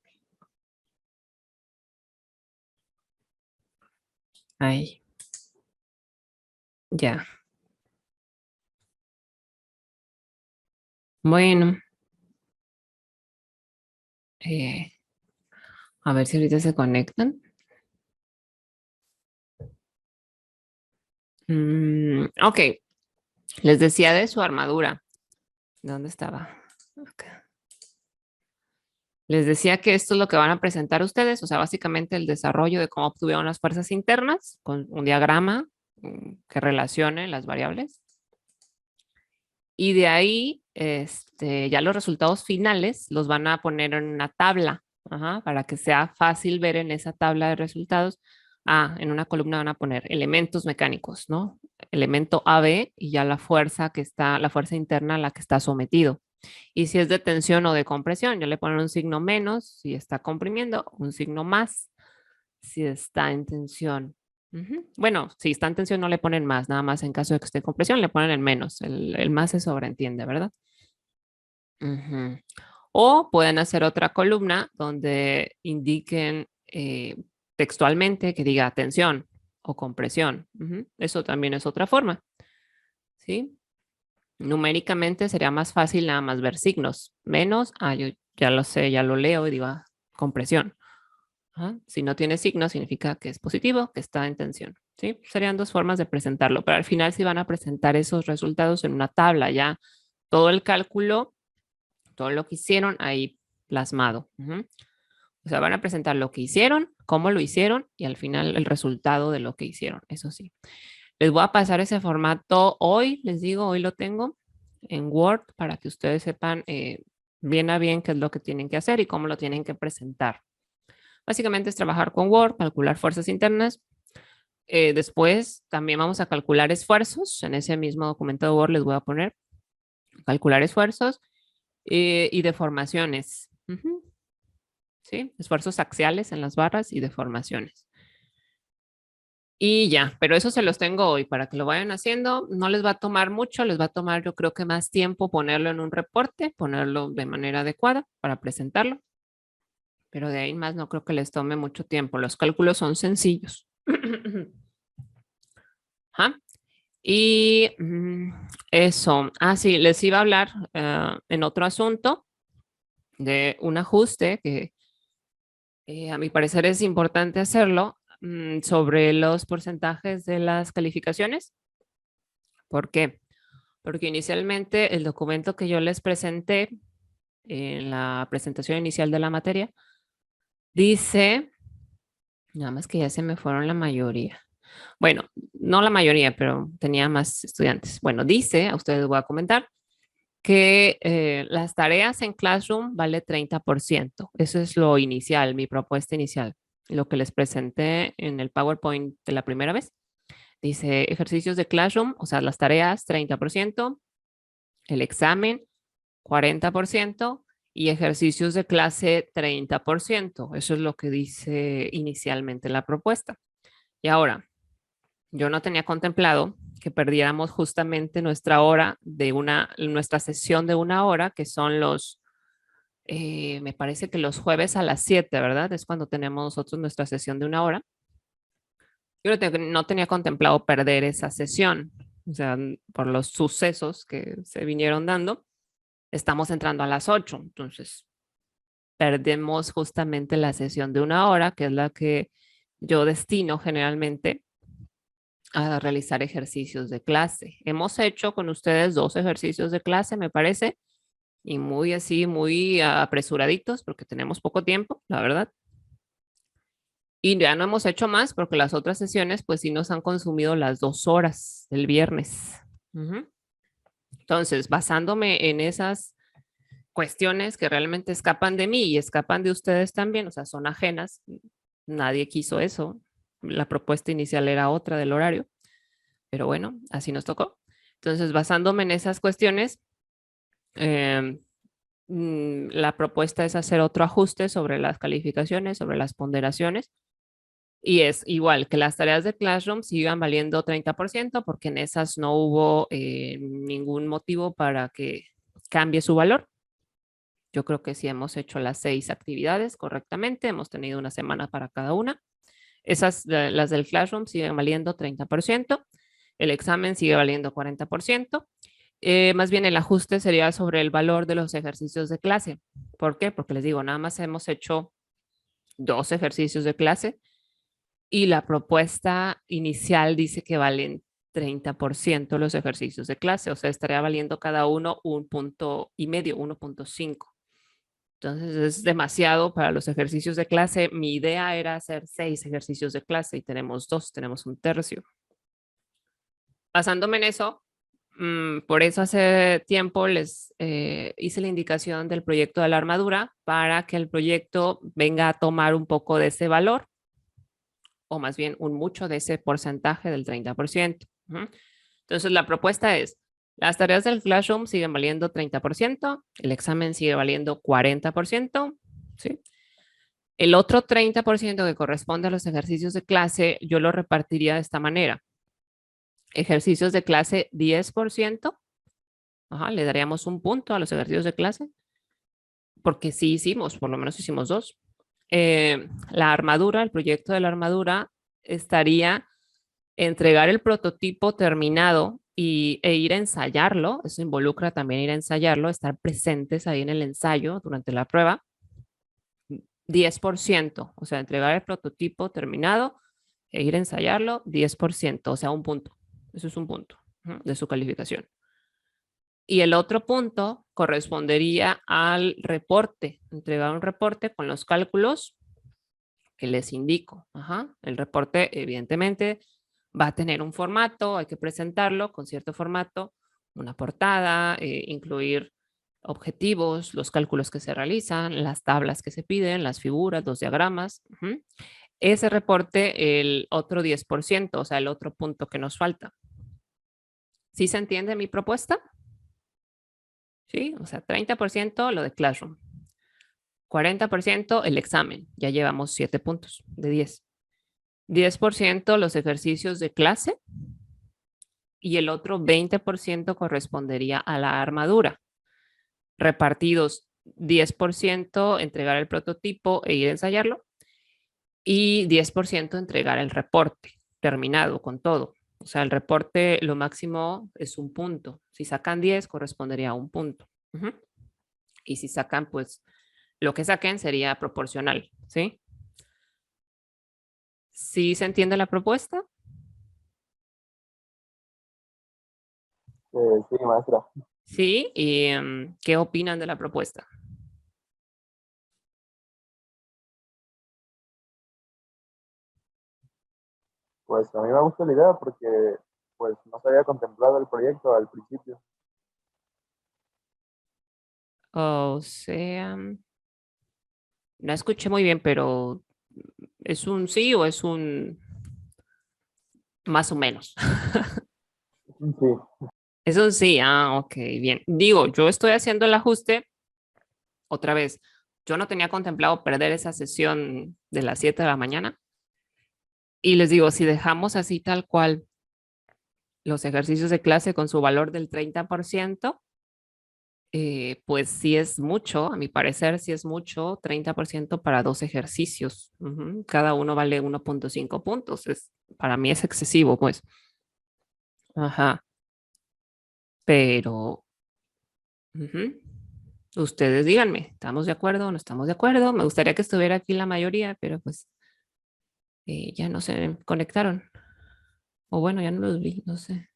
Ahí. Ya. Bueno. A ver si ahorita se conectan. Ok. Les decía de su armadura. ¿Dónde estaba? Acá. Les decía que esto es lo que van a presentar ustedes, o sea, básicamente el desarrollo de cómo obtuvieron las fuerzas internas con un diagrama que relacione las variables. Y de ahí, ya los resultados finales los van a poner en una tabla, para que sea fácil ver en esa tabla de resultados. En una columna van a poner elementos mecánicos, ¿no? Elemento AB y ya la fuerza que está, la fuerza interna a la que está sometido. Y si es de tensión o de compresión, ya le ponen un signo menos si está comprimiendo, un signo más si está en tensión. Bueno, si está en tensión no le ponen más, nada más en caso de que esté en compresión le ponen el menos. El más se sobreentiende, ¿verdad? O pueden hacer otra columna donde indiquen textualmente que diga tensión o compresión. Eso también es otra forma. ¿Sí? Numéricamente sería más fácil nada más ver signos. Menos, yo ya lo sé, ya lo leo y digo compresión. Si no tiene signo, significa que es positivo, que está en tensión. ¿Sí? Serían dos formas de presentarlo, pero al final sí van a presentar esos resultados en una tabla, ya todo el cálculo, todo lo que hicieron ahí plasmado. O sea, van a presentar lo que hicieron, cómo lo hicieron y al final el resultado de lo que hicieron, eso sí. Les voy a pasar ese formato hoy, les digo, hoy lo tengo en Word para que ustedes sepan bien a bien qué es lo que tienen que hacer y cómo lo tienen que presentar. Básicamente es trabajar con Word, calcular fuerzas internas. Después también vamos a calcular esfuerzos. En ese mismo documento de Word les voy a poner calcular esfuerzos y deformaciones. ¿Sí? Esfuerzos axiales en las barras y deformaciones. Y ya, pero eso se los tengo hoy para que lo vayan haciendo. No les va a tomar mucho, les va a tomar yo creo que más tiempo ponerlo en un reporte, ponerlo de manera adecuada para presentarlo. Pero de ahí más no creo que les tome mucho tiempo. Los cálculos son sencillos. Y eso. Sí, les iba a hablar en otro asunto de un ajuste que a mi parecer es importante hacerlo sobre los porcentajes de las calificaciones. ¿Por qué? Porque inicialmente el documento que yo les presenté en la presentación inicial de la materia dice, nada más que ya se me fueron la mayoría. Bueno, no la mayoría, pero tenía más estudiantes. Bueno, dice, a ustedes les voy a comentar, que las tareas en Classroom vale 30%. Eso es lo inicial, mi propuesta inicial, lo que les presenté en el PowerPoint de la primera vez. Dice ejercicios de Classroom, o sea, las tareas 30%, el examen 40% y ejercicios de clase 30%. Eso es lo que dice inicialmente la propuesta. Y ahora, yo no tenía contemplado que perdiéramos justamente nuestra hora nuestra sesión de 1 hora, que son me parece que los jueves a las 7, ¿verdad? Es cuando tenemos nosotros nuestra sesión de 1 hora. Yo no tenía contemplado perder esa sesión, o sea, por los sucesos que se vinieron dando. Estamos entrando a las 8, entonces perdemos justamente la sesión de 1 hora, que es la que yo destino generalmente a realizar ejercicios de clase. Hemos hecho con ustedes 2 ejercicios de clase, me parece, y muy así, muy apresuraditos, porque tenemos poco tiempo, la verdad. Y ya no hemos hecho más porque las otras sesiones, pues sí nos han consumido las 2 horas del viernes. Entonces, basándome en esas cuestiones que realmente escapan de mí y escapan de ustedes también, o sea, son ajenas, nadie quiso eso. La propuesta inicial era otra del horario. Pero bueno, así nos tocó. Entonces, basándome en esas cuestiones, la propuesta es hacer otro ajuste sobre las calificaciones, sobre las ponderaciones. Y es igual que las tareas de Classroom sigan valiendo 30% porque en esas no hubo ningún motivo para que cambie su valor. Yo creo que sí hemos hecho las 6 actividades correctamente, hemos tenido una semana para cada una. Esas, las del Classroom siguen valiendo 30%. El examen sigue valiendo 40%. Más bien el ajuste sería sobre el valor de los ejercicios de clase. ¿Por qué? Porque les digo, nada más hemos hecho 2 ejercicios de clase y la propuesta inicial dice que valen 30% los ejercicios de clase, o sea, estaría valiendo cada uno 1,5 puntos, 1,5. Entonces es demasiado para los ejercicios de clase. Mi idea era hacer 6 ejercicios de clase y tenemos 2, tenemos 1/3. Basándome en eso, por eso hace tiempo les hice la indicación del proyecto de la armadura para que el proyecto venga a tomar un poco de ese valor, o más bien un mucho de ese porcentaje del 30%. Entonces la propuesta es, Las tareas del Classroom siguen valiendo 30%, el examen sigue valiendo 40%, ¿sí? El otro 30% que corresponde a los ejercicios de clase, yo lo repartiría de esta manera. Ejercicios de clase 10%, le daríamos un punto a los ejercicios de clase, porque sí hicimos, por lo menos hicimos 2. La armadura, el proyecto de la armadura, estaría entregar el prototipo terminado e ir a ensayarlo. Eso involucra también ir a ensayarlo, estar presentes ahí en el ensayo durante la prueba. 10%, o sea, entregar el prototipo terminado e ir a ensayarlo, 10%, o sea, un punto. Eso es un punto de su calificación. Y el otro punto correspondería al reporte, entregar un reporte con los cálculos que les indico. El reporte, evidentemente, va a tener un formato, hay que presentarlo con cierto formato, una portada, incluir objetivos, los cálculos que se realizan, las tablas que se piden, las figuras, los diagramas. Ese reporte, el otro 10%, o sea, el otro punto que nos falta. ¿Sí se entiende mi propuesta? Sí, o sea, 30% lo de Classroom. 40% el examen, ya llevamos 7 puntos de 10. 10% los ejercicios de clase y el otro 20% correspondería a la armadura. Repartidos 10% entregar el prototipo e ir a ensayarlo y 10% entregar el reporte terminado con todo. O sea, el reporte lo máximo es un punto. Si sacan 10 correspondería a un punto. Y si sacan, pues lo que saquen sería proporcional, ¿sí? ¿Sí se entiende la propuesta? Sí, maestra. Sí, ¿y qué opinan de la propuesta? Pues a mí me gusta la idea porque pues no se había contemplado el proyecto al principio. O sea, no escuché muy bien, pero ¿es un sí o es un más o menos? Sí, Es un sí, ok, bien. Digo, yo estoy haciendo el ajuste otra vez. Yo no tenía contemplado perder esa sesión de las 7 de la mañana. Y les digo, si dejamos así tal cual los ejercicios de clase con su valor del 30%, pues sí es mucho, a mi parecer sí es mucho, 30% para 2 ejercicios. Cada uno vale 1.5 puntos. Para mí es excesivo, pues. Ajá, pero ustedes díganme, ¿estamos de acuerdo o no estamos de acuerdo? Me gustaría que estuviera aquí la mayoría, pero pues ya no se conectaron. O bueno, ya no los vi, no sé.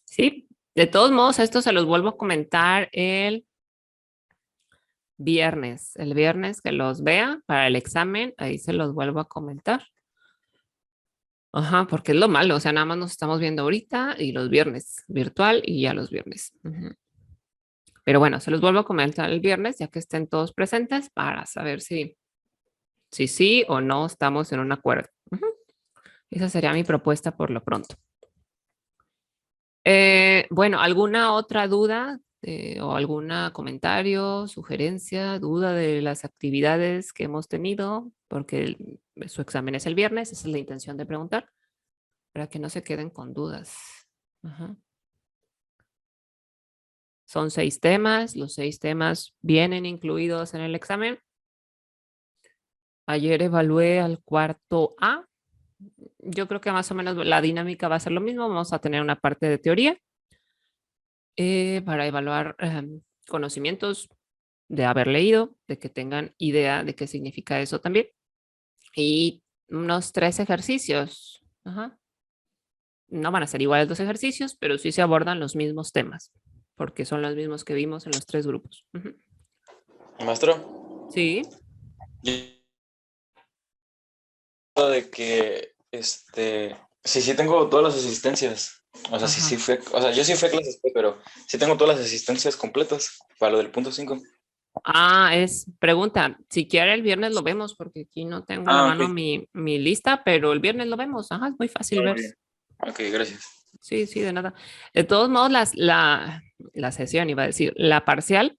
Sí, de todos modos, esto se los vuelvo a comentar el viernes. El viernes que los vea para el examen, ahí se los vuelvo a comentar. Ajá, porque es lo malo, o sea, nada más nos estamos viendo ahorita y los viernes, virtual y ya los viernes. Pero bueno, se los vuelvo a comentar el viernes, ya que estén todos presentes para saber si sí o no estamos en un acuerdo. Esa sería mi propuesta por lo pronto. Bueno, ¿alguna otra duda o algún comentario, sugerencia, duda de las actividades que hemos tenido? Porque su examen es el viernes, esa es la intención de preguntar, para que no se queden con dudas. Son 6 temas, los 6 temas vienen incluidos en el examen. Ayer evalué al cuarto A. Yo creo que más o menos la dinámica va a ser lo mismo. Vamos a tener una parte de teoría para evaluar conocimientos de haber leído, de que tengan idea de qué significa eso también. Y unos 3 ejercicios. No van a ser iguales los ejercicios, pero sí se abordan los mismos temas, porque son los mismos que vimos en los 3 grupos. Maestro, Sí. de que sí tengo todas las asistencias. O sea, yo sí fui a clases, pero sí tengo todas las asistencias completas para lo del punto 5. Es pregunta. Si quiere el viernes lo vemos porque aquí no tengo a la Ah, mano ok. mi lista, pero el viernes lo vemos. Ajá, es muy fácil Muy ver. bien. Ok, gracias. Sí, sí, de nada. De todos modos, la sesión, iba a decir, la parcial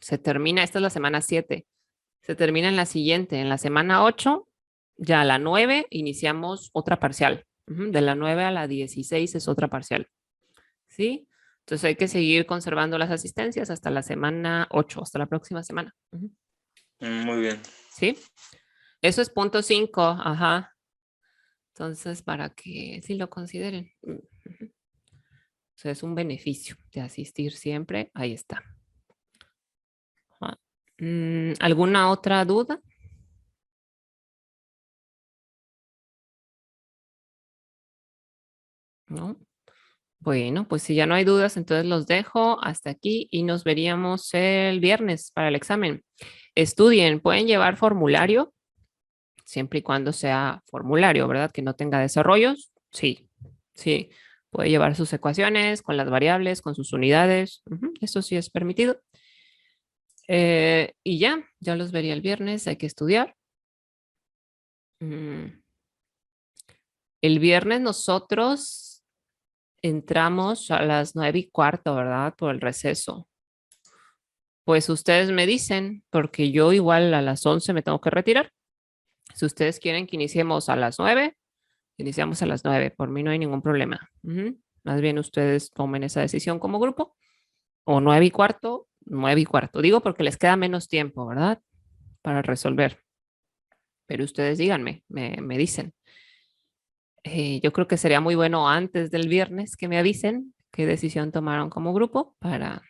se termina, esta es la semana 7, se termina en la siguiente, en la semana 8, ya a la 9 iniciamos otra parcial. De la 9 a la 16 es otra parcial. ¿Sí? Entonces hay que seguir conservando las asistencias hasta la semana 8, hasta la próxima semana. Muy bien. ¿Sí? Eso es punto 5, ajá. Entonces, para que sí lo consideren. O sea, es un beneficio de asistir siempre. Ahí está. Ajá. ¿Alguna otra duda? ¿No? Bueno, pues si ya no hay dudas, entonces los dejo hasta aquí y nos veríamos el viernes para el examen. Estudien, pueden llevar formulario, siempre y cuando sea formulario, ¿verdad? Que no tenga desarrollos. Sí, sí. Puede llevar sus ecuaciones con las variables, con sus unidades. Eso sí es permitido. Y ya los vería el viernes. Hay que estudiar. Mm, El viernes nosotros entramos a las 9:15, ¿verdad? Por el receso. Pues ustedes me dicen, porque yo igual a las 11 me tengo que retirar. Si ustedes quieren que iniciemos a las 9, iniciamos a las 9. Por mí no hay ningún problema. Más bien ustedes tomen esa decisión como grupo. O 9:15, 9:15. Digo porque les queda menos tiempo, ¿verdad? Para resolver. Pero ustedes díganme, me dicen. Yo creo que sería muy bueno antes del viernes que me avisen qué decisión tomaron como grupo para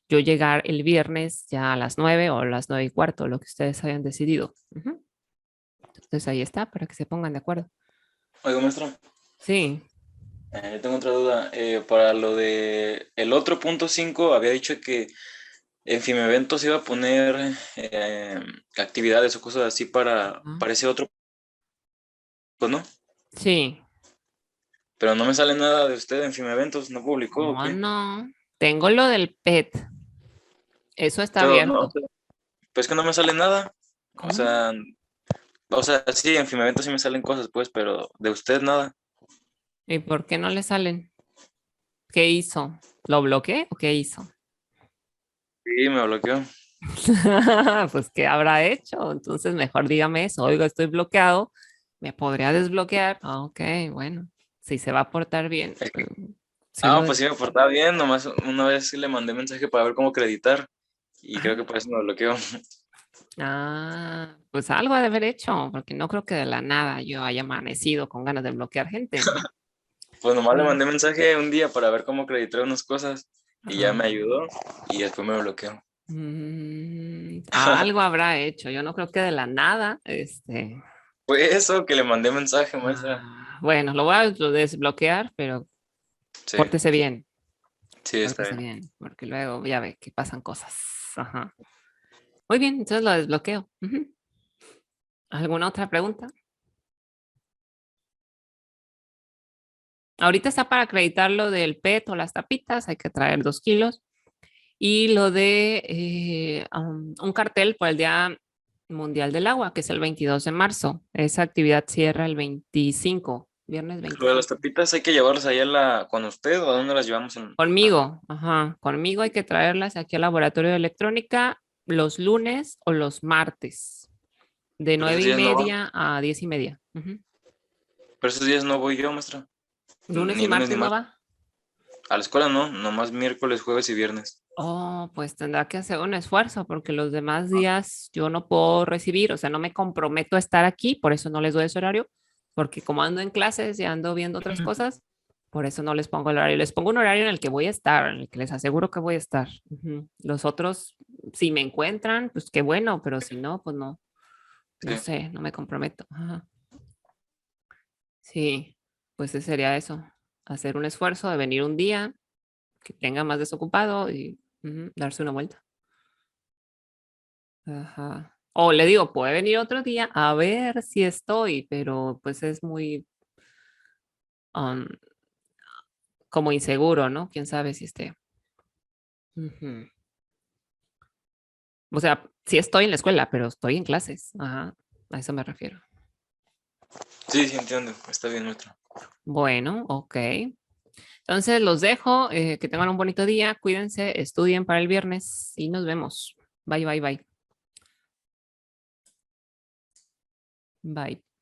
yo llegar el viernes ya a las 9 o a las 9:15, lo que ustedes hayan decidido. Entonces ahí está, para que se pongan de acuerdo. Oiga, maestro, Sí. tengo otra duda. Para lo de el otro punto 5, había dicho que en Fimeventos iba a poner actividades o cosas así Ajá. para ese otro, pues, ¿no? Sí. Pero no me sale nada de usted en Fimeventos, ¿no publicó o ¿Cómo qué? no? Tengo lo del PET. Eso está Pero no, abierto. pues que no me sale nada. O ¿Cómo? sea, sí, en Fimeventos sí me salen cosas, pues, pero de usted nada. ¿Y por qué no le salen? ¿Qué hizo? ¿Lo bloqueé o qué hizo? Sí, me bloqueó. Pues, ¿qué habrá hecho? Entonces, mejor dígame eso. Oiga, estoy bloqueado. ¿Me podría desbloquear? Ok, bueno. Si se va a portar bien. Es que- Sí lo Pues sí me portaba bien, nomás una vez sí le mandé mensaje para ver cómo acreditar y creo que por eso me bloqueó. Pues algo ha de haber hecho, porque no creo que de la nada yo haya amanecido con ganas de bloquear gente. Pues nomás le Mm, mandé mensaje un día para ver cómo acreditar unas cosas y ya me ah, ayudó y después me bloqueó. Algo habrá hecho. Yo no creo que de la nada, Fue eso que le mandé mensaje, maestra. bueno, lo voy a desbloquear, pero Sí, pórtese bien, sí, está pórtese bien. bien, porque luego ya ve que pasan cosas. Ajá. Muy bien, entonces lo desbloqueo. ¿Alguna otra pregunta? Ahorita está para acreditar lo del PET o las tapitas, hay que traer 2 kilos. Y lo de un cartel por el Día Mundial del Agua, que es el 22 de marzo. Esa actividad cierra el 25, viernes Lo de las 25. tapitas hay que llevarlas allá con usted o a dónde las llevamos Conmigo, ajá, conmigo hay que traerlas aquí al laboratorio de electrónica los lunes o los martes, de pero esos nueve y días no va. media a 10:30. Pero esos días no voy yo, maestra. Lunes Ni y lunes ni martes no martes. va. A la escuela no, nomás miércoles, jueves y viernes. Oh, pues tendrá que hacer un esfuerzo porque los demás días yo no puedo recibir, o sea, no me comprometo a estar aquí, por eso no les doy ese horario, porque como ando en clases y ando viendo otras cosas, por eso no les pongo el horario. Les pongo un horario en el que voy a estar, en el que les aseguro que voy a estar. Los otros, si me encuentran, pues qué bueno, pero si no, pues no, no Sí. sé, no me comprometo. Ajá. Sí, pues ese sería eso, hacer un esfuerzo de venir un día que tenga más desocupado y darse una vuelta. Ajá. O le digo, puede venir otro día a ver si estoy, pero pues es muy um, como inseguro, ¿no? Quién sabe si esté. Ujú. O sea, sí estoy en la escuela, pero estoy en clases. Ajá, a eso me refiero. Sí, sí, entiendo. Está bien, maestra. Bueno, ok. Entonces los dejo. Que tengan un bonito día. Cuídense, estudien para el viernes y nos vemos. Bye, bye, bye. Bye.